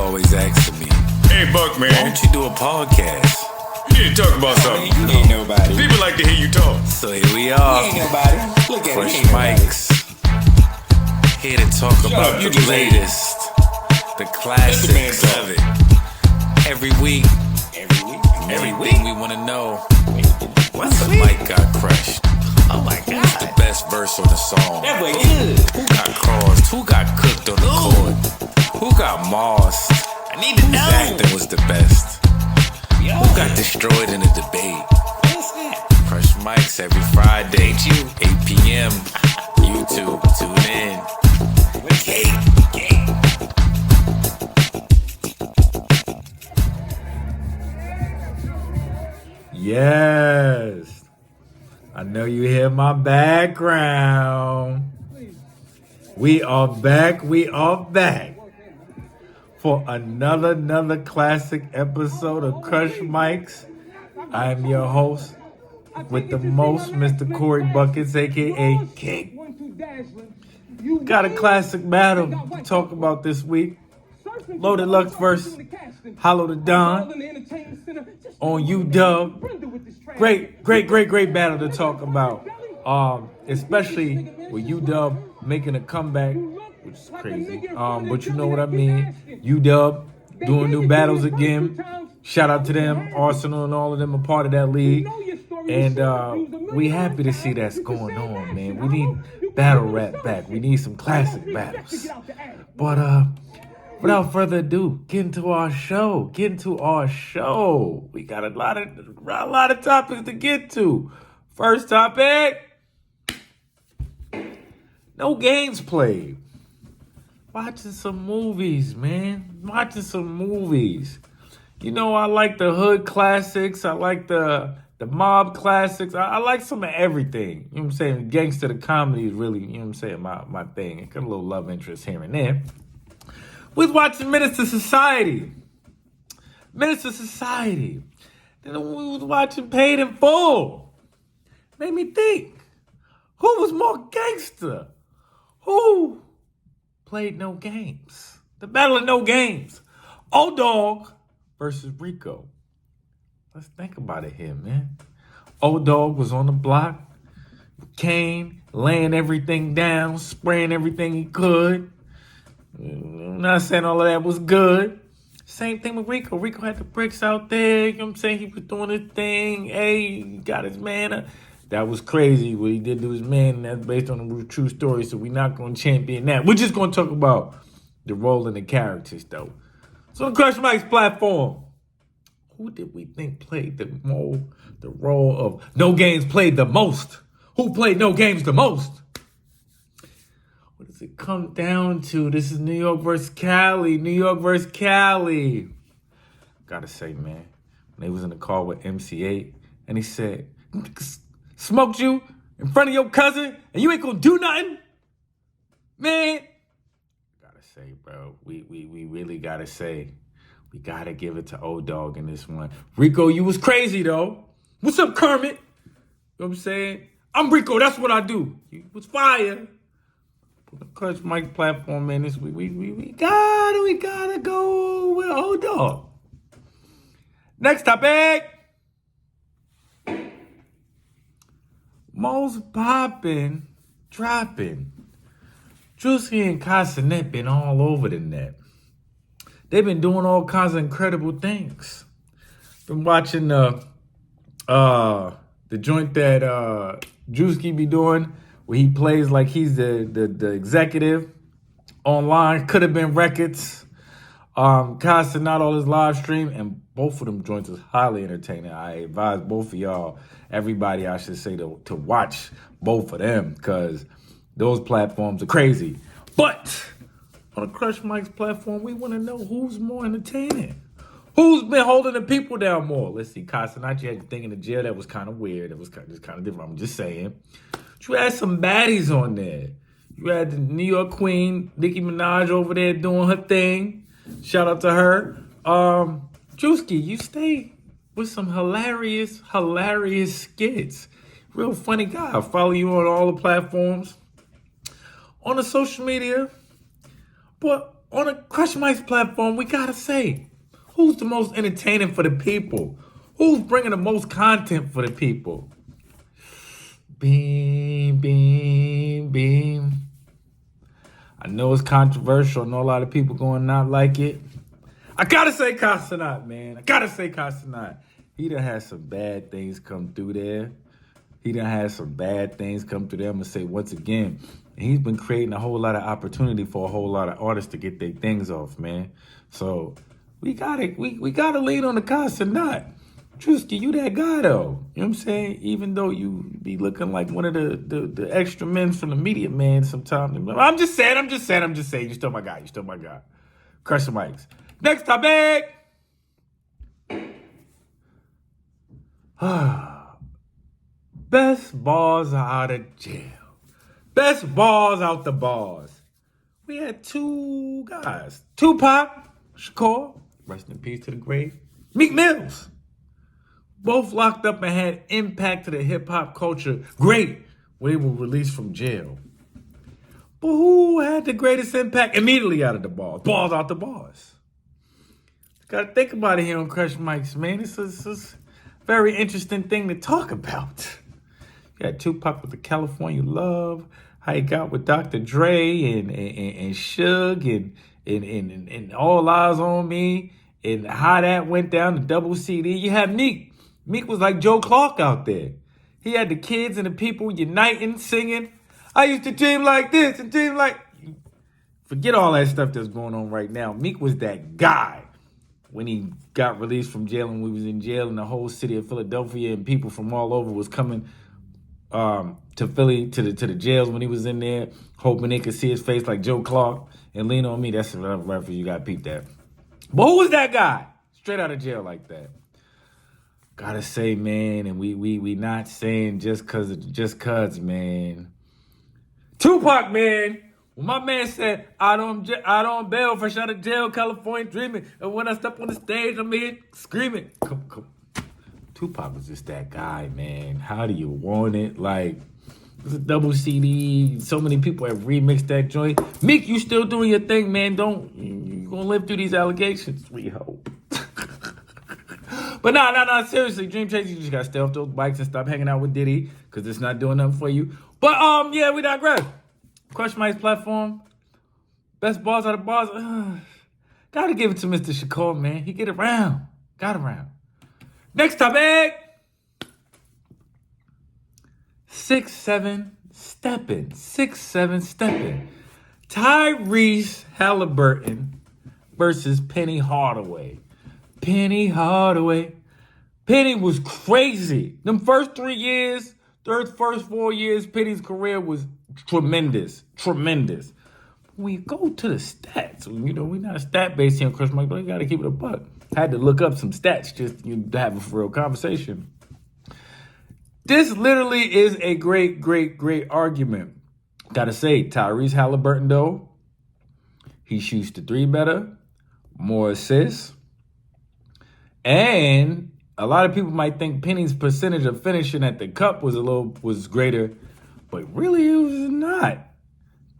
always asking me, hey, Buck, man. why don't you do a podcast? You need to talk about something. Man, you ain't nobody. People like to hear you talk. So here we are, You ain't nobody. Look at Fresh it. Mics, here to talk about up, you the just- latest, the man classics talk. of it. Every week, everything we want to know. What's the mic got crushed? Oh my Who's the God. best verse on the song? That way good. Who got crossed? Who got cooked on the court? Who got mossed? I need to Whose know. acting was the best? Yo, Who got destroyed in a debate? what's that? Fresh Mics every Friday, 8 p.m. YouTube, tune in. Cake. Yes. I know you hear my background. We are back. For another classic episode of Crush Mics. I am your host with the most, Mr. Korey Buckets, aka Cake. Got a classic battle to talk about this week. Loaded Lux vs Haliburton on UW. Great battle to talk about. Especially with UW making a comeback, which is crazy. But you know what I mean. UW doing new battles again. Shout out to them. Arsenal and all of them are part of that league. And we happy to see that's going on, man. We need battle rap back. We need some classic battles. But without further ado, get into our show. We got a lot of topics to get to. First topic: no games played. Watching some movies, man. You know, I like the hood classics. I like the mob classics. I like some of everything. You know what I'm saying? Gangster the comedy is really, you know what I'm saying, my thing. I got a little love interest here and there. We was watching Menace to Society. Then we was watching Paid in Full. Made me think, who was more gangster? Who played no games? The battle of no games. Old Dog versus Rico. Let's think about it here, man. Old Dog was on the block. Kane, laying everything down, spraying everything he could. I'm not saying all of that was good. Same thing with Rico. Rico had the bricks out there. You know what I'm saying? He was doing his thing. Hey, he got his man. That was crazy what he did to his man. And that's based on a true story. So we're not going to champion that. We're just going to talk about the role and the characters, though. So on Crush Mike's platform, who did we think played the role of no games played the most? Who played no games the most? What does it come down to? This is New York versus Cali. Gotta say, man, when they was in the car with MC8 and he said, smoked you in front of your cousin and you ain't gonna do nothing? Man, gotta say, bro, we really gotta say, we gotta give it to Old Dog in this one. Rico, you was crazy, though. What's up, Kermit? You know what I'm saying? I'm Rico, that's what I do. You was fire. The Clutch Mike platform, man, this week, we gotta go with Old Dog. Next topic. Most popping, dropping. Juicy and Kasinet been all over the net. They've been doing all kinds of incredible things. Been watching the joint that Drewski be doing, where he plays like he's the executive online. Could have been records. Casting out all his live stream, and both of them joints is highly entertaining. I advise both of y'all, everybody I should say, to watch both of them, because those platforms are crazy. But on the Crush Mike's platform, we want to know who's more entertaining. Who's been holding the people down more? Let's see, Kasinet, you had the thing in the jail. That was kind of weird. It was kind of different. I'm just saying. You had some baddies on there. You had the New York Queen, Nicki Minaj, over there doing her thing. Shout out to her. Drewski, you stay with some hilarious skits. Real funny guy. I follow you on all the platforms. On the social media. But On a Crush Mike's platform, we gotta say, who's the most entertaining for the people? Who's bringing the most content for the people? Beam, beam, beam. I know it's controversial. I know a lot of people going to not like it. I gotta say Kasinet, man. I gotta say Kasinet. He done had some bad things come through there. I'm gonna say once again, he's been creating a whole lot of opportunity for a whole lot of artists to get their things off, man. So we gotta lean on the Kasinet. Drewski, you that guy though. You know what I'm saying? Even though you be looking like one of the extra men from the media man sometimes. I'm just saying. You still my guy. Crush the mics. Next topic. Best bars out of jail. Best bars out the bars. We had two guys. Tupac Shakur, rest in peace to the grave. Meek Mills. Both locked up and had impact to the hip-hop culture. Great when they were released from jail. But who had the greatest impact immediately out of the bars? Balls out the bars. Gotta think about it here on Crush Mics, man. This is a very interesting thing to talk about. You got Tupac with the California Love, how he got with Dr. Dre and Suge and All Eyes on Me, and how that went down, the double CD. You had Meek. Meek was like Joe Clark out there. He had the kids and the people uniting, singing. I used to dream like this and dream like... Forget all that stuff that's going on right now. Meek was that guy when he got released from jail and we was in jail and the whole city of Philadelphia and people from all over was coming to Philly, to the jails when he was in there, hoping they could see his face like Joe Clark and Lean on Me. That's a reference. You got to peep that. But who was that guy? Straight out of jail like that. Gotta say, man, and we not saying just cause, man. Tupac, man. When my man said, out on bail, fresh out of jail, California dreaming. And when I step on the stage, I'm here screaming. Come. Tupac was just that guy, man. How do you want it? Like, it's a double CD. So many people have remixed that joint. Meek, you still doing your thing, man. You gonna live through these allegations. We hope. But nah, seriously, Dream Chase, you just gotta stay off those bikes and stop hanging out with Diddy, because it's not doing nothing for you. But yeah, we digress. Crush Mike's platform. Best bars out of bars. Gotta give it to Mr. Shakur, man. He get around. Got around. Next topic. 6'7" stepping. 6'7" stepping. Tyrese Haliburton versus Penny Hardaway. Penny was crazy. Them first 4 years, Penny's career was tremendous. When you go to the stats, we're not a stat based here on Crush Mike, but you got to keep it a buck. I had to look up some stats just to have a real conversation. This literally is a great argument. Got to say, Tyrese Haliburton, though, he shoots the three better, more assists. And a lot of people might think Penny's percentage of finishing at the cup was greater, but really it was not.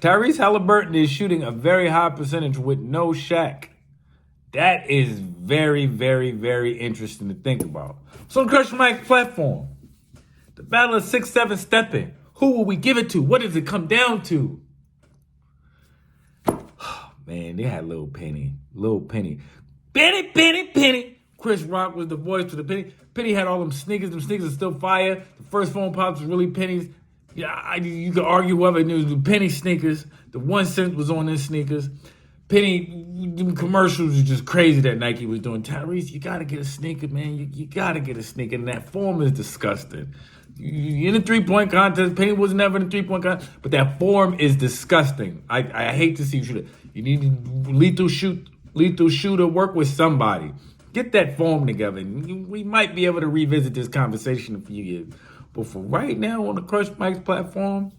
Tyrese Haliburton is shooting a very high percentage with no Shaq. That is very interesting to think about. So on Crush Mike's platform, the battle of 6'7" stepping. Who will we give it to? What does it come down to? Oh, man, they had Lil Penny. Penny. Chris Rock was the voice to the Penny. Penny had all them sneakers. Them sneakers are still fire. The first phone pops was really Penny's. Yeah, you could argue whether it was the Penny sneakers. The 1 cent was on his sneakers. Penny, them commercials was just crazy that Nike was doing. Tyrese, you got to get a sneaker, man. You got to get a sneaker. And that form is disgusting. You in a three-point contest. Penny was never in a three-point contest. But that form is disgusting. I hate to see you shoot it. You need lethal shooter, work with somebody. Get that form together. We might be able to revisit this conversation in a few years. But for right now on the Crush Mike's platform,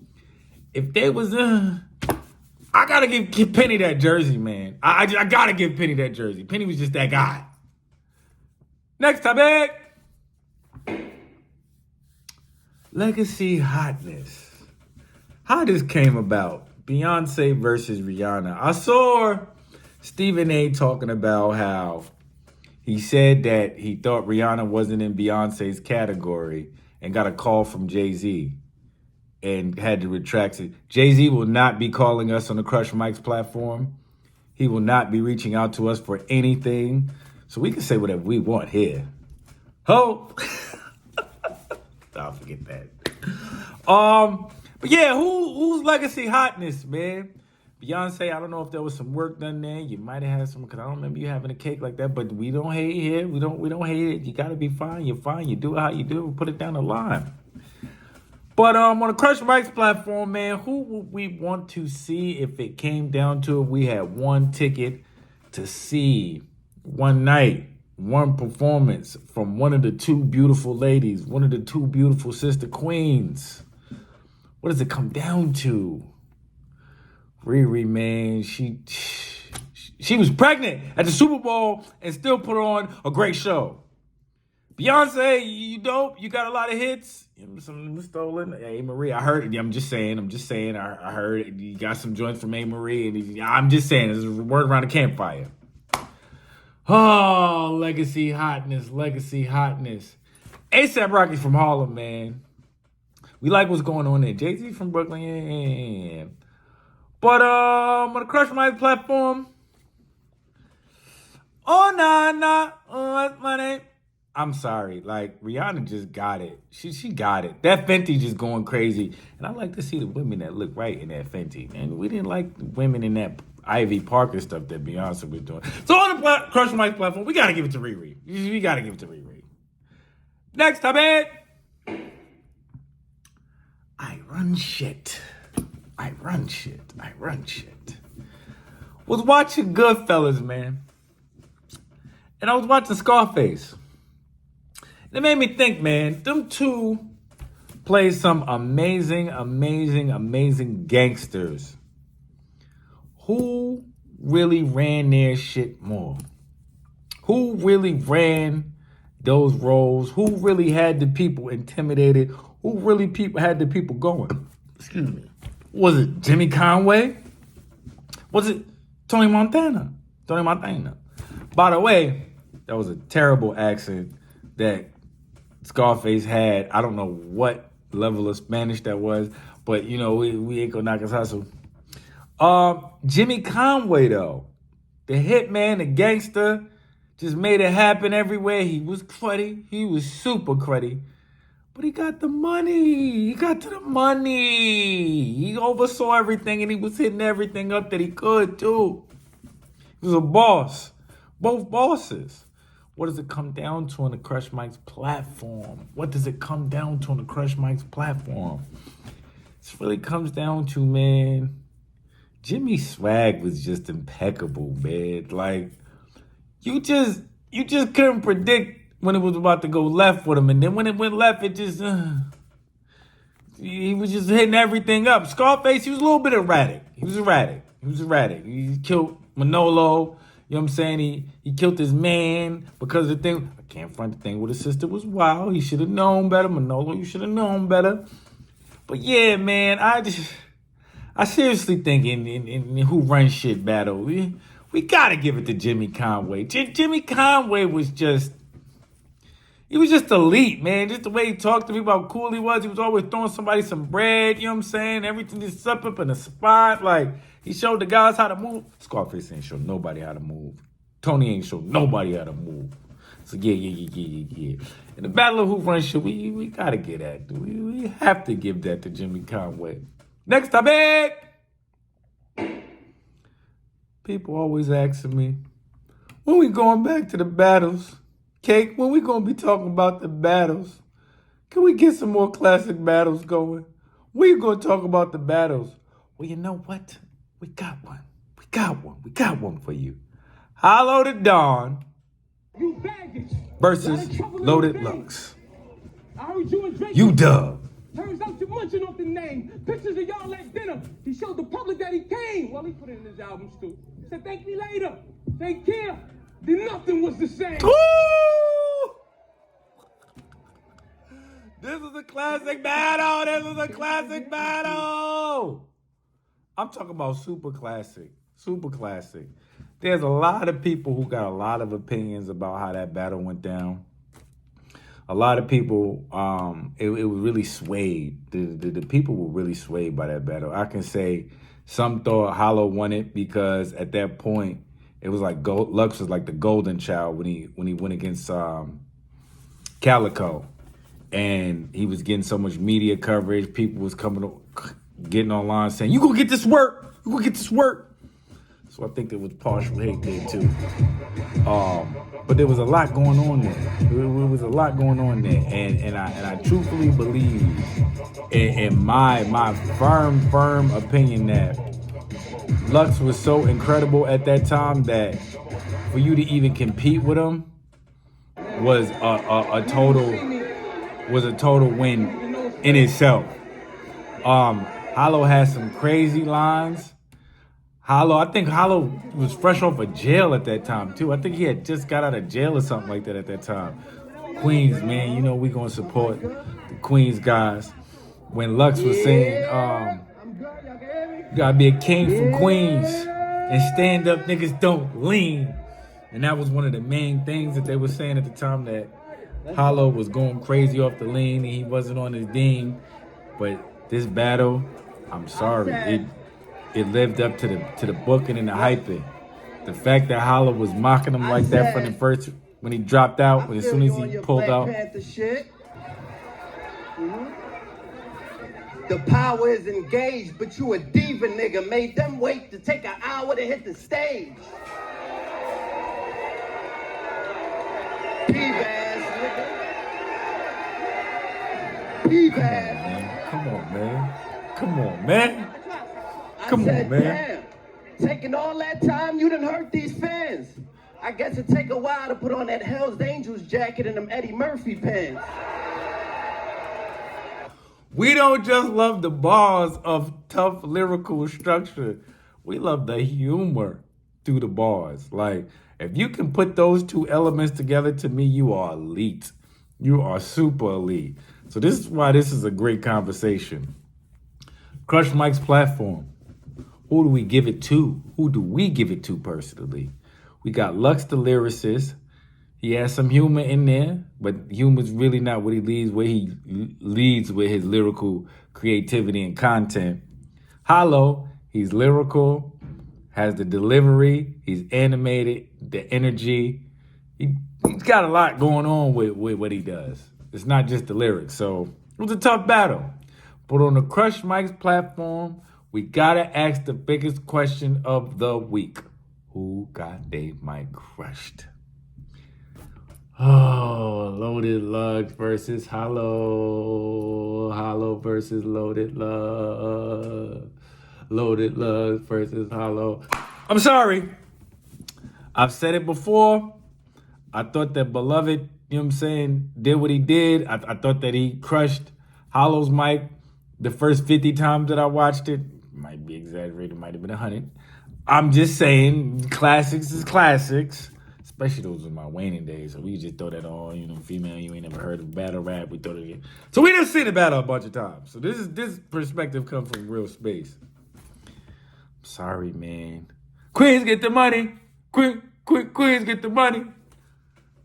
if they was I gotta give Penny that jersey, man. I gotta give Penny that jersey. Penny was just that guy. Next topic. Legacy hotness. How this came about. Beyonce versus Rihanna. I saw Stephen A. talking about how he said that he thought Rihanna wasn't in Beyonce's category and got a call from Jay-Z and had to retract it. Jay-Z will not be calling us on the Crush Mike's platform. He will not be reaching out to us for anything. So we can say whatever we want here. Ho! I'll forget that. But yeah, who's legacy hotness, man? Beyonce, I don't know if there was some work done there. You might have had some, because I don't remember you having a cake like that. But we don't hate here. We don't hate it. You gotta be fine. You're fine. You do it how you do it. Put it down the line. But on the Crush Mike's platform, man, who would we want to see if it came down to it? We had one ticket to see one night, one performance from one of the two beautiful ladies, one of the two beautiful sister queens. What does it come down to? Riri, man, she was pregnant at the Super Bowl and still put on a great show. Beyonce, you dope. You got a lot of hits. Some stolen. Hey, Marie, I heard it. I'm just saying. I heard it. You got some joints from A. Marie. And I'm just saying. There's a word around the campfire. Oh, legacy hotness. A$AP Rocky's from Harlem, man. We like what's going on there. Jay-Z from Brooklyn. Yeah. But on the Crush Mike platform. Oh, nah. That's my name. I'm sorry, like Rihanna just got it. She got it. That Fenty just going crazy, and I like to see the women that look right in that Fenty. And we didn't like the women in that Ivy Parker stuff that Beyonce was doing. So on the Crush Mike platform, we gotta give it to Riri. We gotta give it to Riri. Next topic. I run shit. Was watching Goodfellas, man, and I was watching Scarface. It made me think, man, them two play some amazing gangsters. Who really ran their shit more? Who really ran those roles? Who really had the people intimidated? Who really had the people going? Excuse me. Was it Jimmy Conway? Was it Tony Montana? By the way, that was a terrible accent that Scarface had. I don't know what level of Spanish that was, but we ain't gonna knock his hustle. Jimmy Conway, though, the hitman, the gangster, just made it happen everywhere. He was cruddy. He was super cruddy. But he got the money. He got to the money. He oversaw everything, and he was hitting everything up that he could, too. He was a boss. Both bosses. What does it come down to on the Crush Mike's platform? This really comes down to, man, Jimmy's swag was just impeccable, man. Like, you just couldn't predict when it was about to go left with him. And then when it went left, it just, he was just hitting everything up. Scarface, he was a little bit erratic. He was erratic. He killed Manolo. You know what I'm saying? He killed his man because the thing, I can't front the thing with his sister was wild. He should have known better. Manolo, you should have known better. But yeah, man, I seriously think in who runs shit battle, we gotta give it to Jimmy Conway. Jimmy Conway was just elite, man. Just the way he talked to me about how cool he was. He was always throwing somebody some bread, you know what I'm saying? Everything just up in the spot. Like, he showed the guys how to move. Scarface ain't show nobody how to move. Tony ain't show nobody how to move. So yeah. In the battle of who runs shit, we gotta get that. We have to give that to Jimmy Conway. Next topic. People always asking me, when we going back to the battles? Cake, when we gonna be talking about the battles? Can we get some more classic battles going? We gonna talk about the battles. Well, you know what? We got one for you. Hollow the Dawn versus Loaded Lux. You dub. Turns out you're munching off the name. Pictures of y'all at dinner. He showed the public that he came. Well, he put it in his albums too. He said, thank me later. Take care. Then nothing was the same. Woo! This is a classic battle. I'm talking about super classic. there's a lot of people who got a lot of opinions about how that battle went down. A lot of people, it was really swayed. The people were really swayed by that battle. I can say some thought Hollow won it because at that point, it was like Lux was like the golden child when he went against Calicoe. And he was getting so much media coverage. People was getting online saying, "You gonna get this work. You gonna get this work." So I think there was partial hate there too. But there was a lot going on there. There was a lot going on there. And I truthfully believe in my firm opinion that Lux was so incredible at that time that for you to even compete with him was a total win in itself. Hollow has some crazy lines. I think Hollow was fresh off of jail at that time too. I think he had just got out of jail or something like that at that time. Queens, man, you know we gonna support the Queens guys. When Lux was saying, you gotta be a king from Queens and stand up niggas don't lean. And that was one of the main things that they were saying at the time, that Hollow was going crazy off the lean and he wasn't on his ding. But this battle, I'm sorry, it lived up to the booking and the hyping. The fact that Hollow was mocking him like that from the first, when he dropped out, as soon as he pulled out. The power is engaged, but you a diva nigga. Made them wait to take an hour to hit the stage. Come on, man. Come on, man. Damn, taking all that time, you done hurt these fans. I guess it take a while to put on that Hell's Angels jacket and them Eddie Murphy pants. We don't just love the bars of tough lyrical structure. We love the humor through the bars. Like, if you can put those two elements together, to me, you are elite. You are super elite. So this is why this is a great conversation. Crush Mike's platform. Who do we give it to? Who do we give it to personally? We got Lux the lyricist. He has some humor in there, but humor's really not what he leads, where he leads with his lyrical creativity and content. Hollow, he's lyrical, has the delivery, he's animated, the energy. He's got a lot going on with what he does. It's not just the lyrics. So it was a tough battle. But on the Crush Mike's platform, we gotta ask the biggest question of the week. Who got Dave Mike crushed? Oh, Loaded Lux versus Hollow. Hollow versus Loaded Lux. Loaded Lux versus Hollow. I'm sorry. I've said it before. I thought that Beloved, you know what I'm saying, did what he did. I thought that he crushed Hollow's mic the first 50 times that I watched it. Might be exaggerated, might have been 100. I'm just saying, classics is classics. Especially those in my waning days. So we just throw that on, you know, female, you ain't never heard of battle rap, we throw it in. So we done seen the battle a bunch of times. So this perspective comes from real space. I'm sorry, man. Queens get the money. Queens get the money.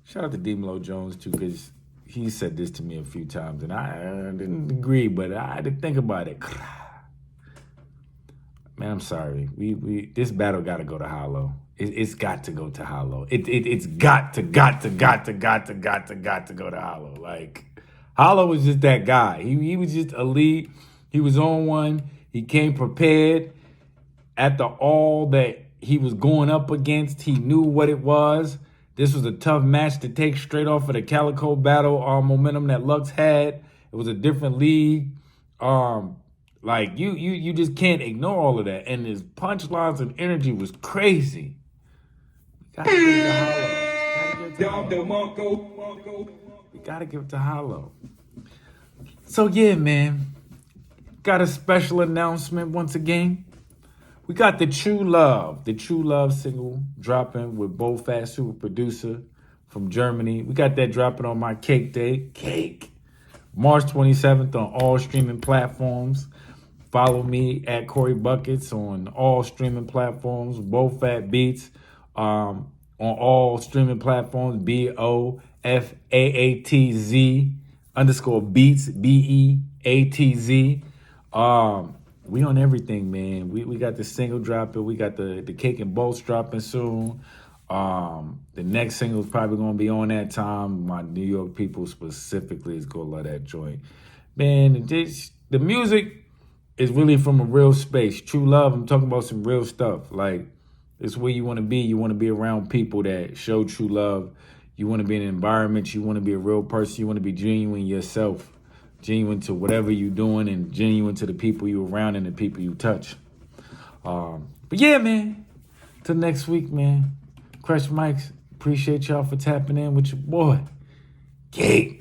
Shout out to D-Melo Jones too, because he said this to me a few times and I didn't agree, but I had to think about it. Man, I'm sorry. This battle got to go to Hollow. It's got to go to Hollow. It's got to go to Hollow. Like, Hollow was just that guy. He was just elite. He was on one. He came prepared at the all that he was going up against. He knew what it was. This was a tough match to take straight off of the Calicoe battle momentum that Lux had. It was a different league. Like, you just can't ignore all of that. And his punchlines and energy was crazy. Gotta give it to Hollow. We gotta give it to Hollow. So yeah, man. Got a special announcement once again. We got the True Love single dropping with Bofaat, super producer from Germany. We got that dropping on my Cake Day. Cake. March 27th on all streaming platforms. Follow me at Korey Buckets on all streaming platforms. Bofaat Beats. on all streaming platforms, BOFAATZ _beats, BEATZ. We on everything, man. We got the single dropping. We got the Cake and Bolts dropping soon. The next single is probably gonna be on that time. My New York people specifically is gonna love that joint. Man, the music is really from a real space. True love, I'm talking about some real stuff. Like, it's where you want to be. You want to be around people that show true love. You want to be in an environment. You want to be a real person. You want to be genuine yourself. Genuine to whatever you're doing and genuine to the people you're around and the people you touch. But yeah, man. Till next week, man. Crush Mics. Appreciate y'all for tapping in with your boy. Cake.